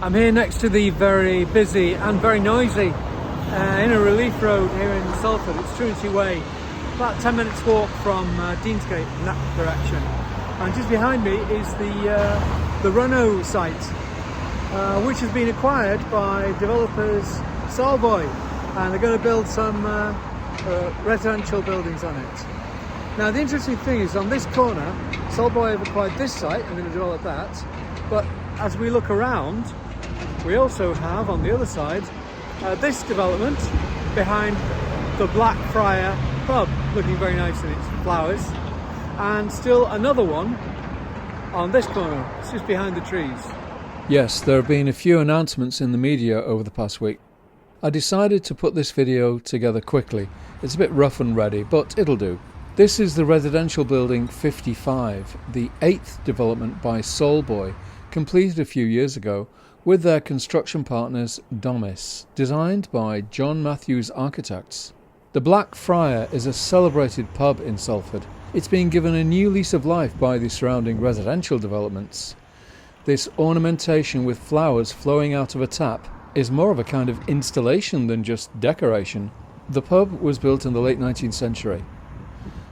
I'm here next to the very busy and very noisy inner relief road here in Salford. It's Trinity Way, about 10 minutes walk from Deansgate in that direction. And just behind me is the Renault site, which has been acquired by developers Salford, and they're going to build some residential buildings on it. Now the interesting thing is, on this corner, Salford have acquired this site and going to develop that, but as we look around, we also have on the other side this development behind the Black Friar pub, looking very nice in its flowers, and still another one on this corner. It's just behind the trees. Yes, there have been a few announcements in the media over the past week. I decided to put this video together quickly. It's a bit rough and ready, but it'll do. This is the residential building 55, the 8th development by Soulboy, completed a few years ago with their construction partners Domis, designed by John Matthews Architects. The Black Friar is a celebrated pub in Salford. It's being given a new lease of life by the surrounding residential developments. This ornamentation with flowers flowing out of a tap is more of a kind of installation than just decoration. The pub was built in the late 19th century.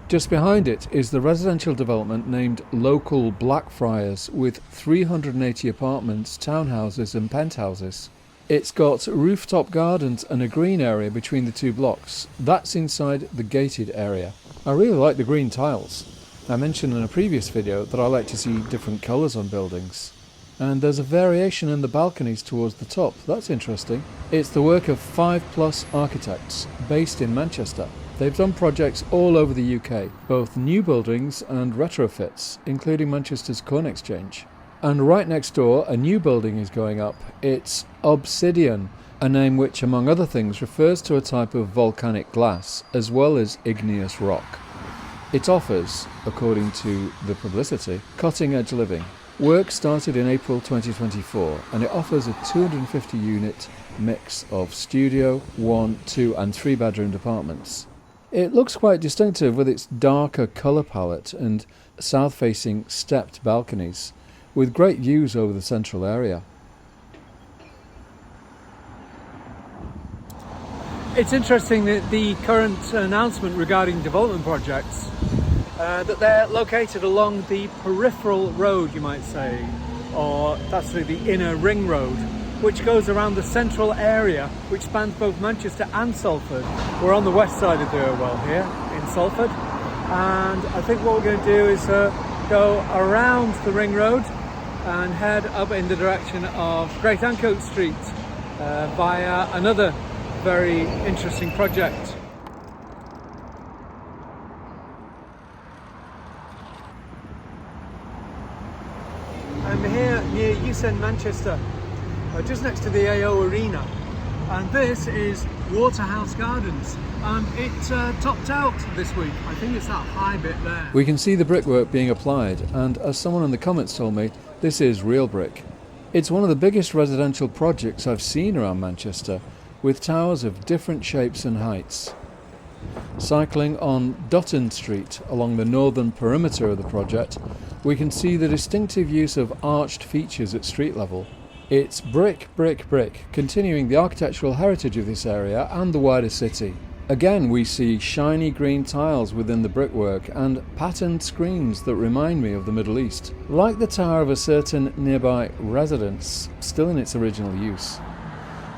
Just behind it is the residential development named Local Blackfriars, with 380 apartments, townhouses and penthouses. It's got rooftop gardens and a green area between the two blocks. That's inside the gated area. I really like the green tiles. I mentioned in a previous video that I like to see different colours on buildings. And there's a variation in the balconies towards the top. That's interesting. It's the work of 5+ architects based in Manchester. They've done projects all over the UK, both new buildings and retrofits, including Manchester's Corn Exchange. And right next door, a new building is going up. It's Obsidian, a name which, among other things, refers to a type of volcanic glass, as well as igneous rock. It offers, according to the publicity, cutting-edge living. Work started in April 2024, and it offers a 250-unit mix of studio, 1, 2 and 3-bedroomed apartments. It looks quite distinctive with its darker colour palette and south-facing stepped balconies, with great views over the central area. It's interesting that the current announcement regarding development projects, that they're located along the peripheral road, you might say, or that's the inner ring road, which goes around the central area, which spans both Manchester and Salford. We're on the west side of the Irwell here in Salford, and I think what we're going to do is go around the ring road and head up in the direction of Great Ancoats Street via another very interesting project. I'm here near Manchester, just next to the AO Arena, and this is Waterhouse Gardens, and it topped out this week. I think it's that high bit there. We can see the brickwork being applied, and as someone in the comments told me, this is real brick. It's one of the biggest residential projects I've seen around Manchester, with towers of different shapes and heights. Cycling on Dutton Street along the northern perimeter of the project, we can see the distinctive use of arched features at street level. It's brick, brick, brick, continuing the architectural heritage of this area and the wider city. Again, we see shiny green tiles within the brickwork and patterned screens that remind me of the Middle East, like the tower of a certain nearby residence, still in its original use.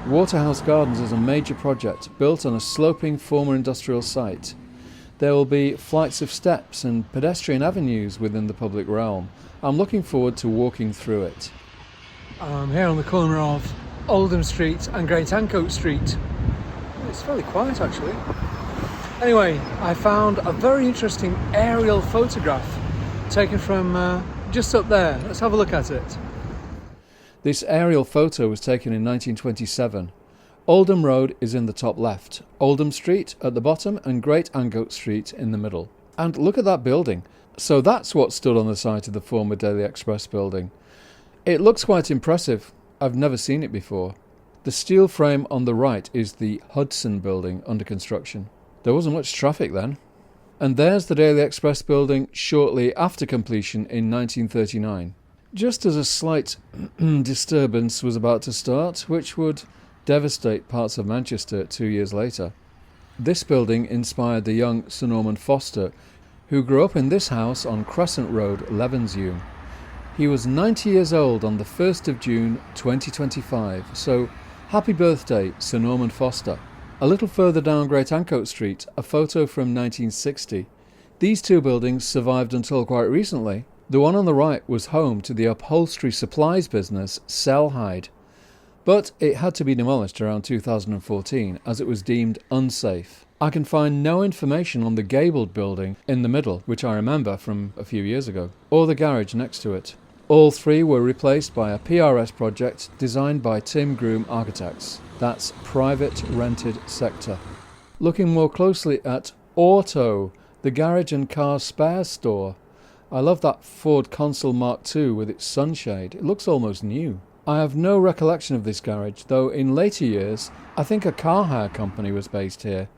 Waterhouse Gardens is a major project built on a sloping former industrial site. There will be flights of steps and pedestrian avenues within the public realm. I'm looking forward to walking through it. I'm here on the corner of Oldham Street and Great Ancoats Street. It's fairly quiet actually. Anyway, I found a very interesting aerial photograph taken from just up there. Let's have a look at it. This aerial photo was taken in 1927. Oldham Road is in the top left, Oldham Street at the bottom and Great Ancoats Street in the middle. And look at that building. So that's what stood on the site of the former Daily Express building. It looks quite impressive. I've never seen it before. The steel frame on the right is the Hudson building under construction. There wasn't much traffic then. And there's the Daily Express building shortly after completion in 1939. Just as a slight disturbance was about to start, which would devastate parts of Manchester 2 years later. This building inspired the young Sir Norman Foster, who grew up in this house on Crescent Road, Levenshulme. He was 90 years old on the 1st of June 2025, so happy birthday, Sir Norman Foster. A little further down Great Ancoats Street, a photo from 1960. These two buildings survived until quite recently. The one on the right was home to the upholstery supplies business Salford, but it had to be demolished around 2014 as it was deemed unsafe. I can find no information on the gabled building in the middle, which I remember from a few years ago, or the garage next to it. All three were replaced by a PRS project designed by Tim Groom Architects. That's private rented sector. Looking more closely at Auto, the garage and car spares store. I love that Ford Consul Mark II with its sunshade. It looks almost new. I have no recollection of this garage, though in later years I think a car hire company was based here.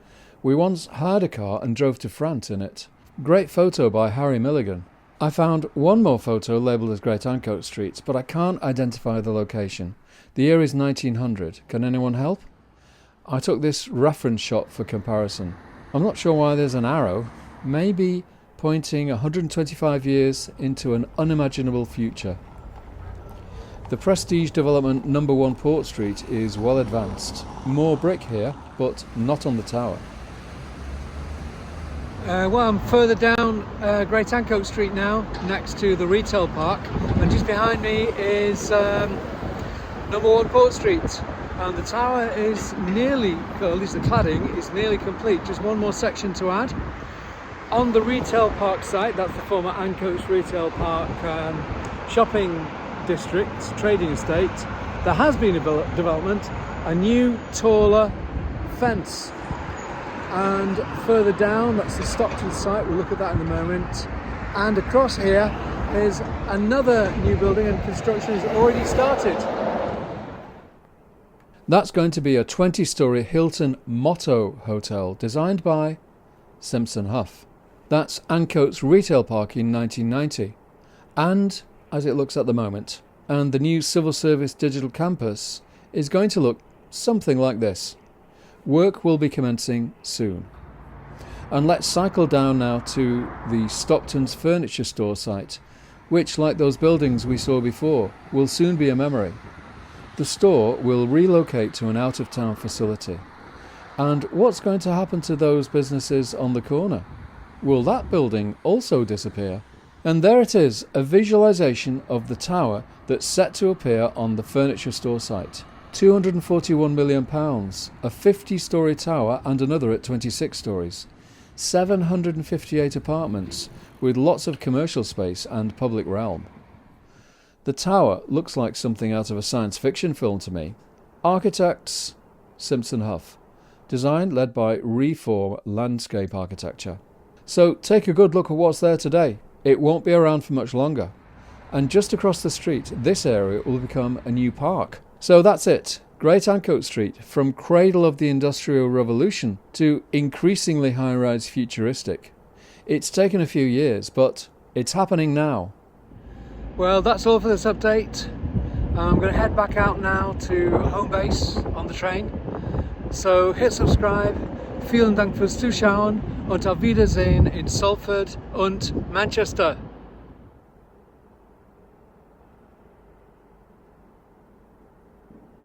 We once hired a car and drove to France in it. Great photo by Harry Milligan. I found one more photo labelled as Great Ancoats Street, but I can't identify the location. The year is 1900. Can anyone help? I took this reference shot for comparison. I'm not sure why there's an arrow. Maybe pointing 125 years into an unimaginable future. The prestige development number 1 Port Street is well advanced. More brick here, but not on the tower. Well, I'm further down Great Ancoats Street now, next to the retail park, and just behind me is number 1 Port Street. And the tower is nearly, or at least the cladding is nearly complete. Just one more section to add. On the retail park site, that's the former Ancoats Retail Park shopping district, trading estate, there has been a development, a new, taller fence. And further down, that's the Stockton site, we'll look at that in a moment. And across here is another new building, and construction has already started. That's going to be a 20-storey Hilton Motto Hotel designed by Simpson Huff. That's Ancoats Retail Park in 1990, and as it looks at the moment. And the new Civil Service Digital Campus is going to look something like this. Work will be commencing soon. And let's cycle down now to the Stockton's furniture store site, which, like those buildings we saw before, will soon be a memory. The store will relocate to an out-of-town facility. And what's going to happen to those businesses on the corner? Will that building also disappear? And there it is, a visualisation of the tower that's set to appear on the furniture store site. £241 million, a 50-storey tower and another at 26 storeys. 758 apartments with lots of commercial space and public realm. The tower looks like something out of a science fiction film to me. Architects, Simpson Huff. Design led by Reform Landscape Architecture. So take a good look at what's there today. It won't be around for much longer. And just across the street, this area will become a new park. So that's it. Great Ancoats Street, from cradle of the Industrial Revolution to increasingly high-rise futuristic. It's taken a few years, but it's happening now. Well, that's all for this update. I'm going to head back out now to home base on the train. So hit subscribe. Vielen Dank fürs Zuschauen und auf Wiedersehen in Salford und Manchester.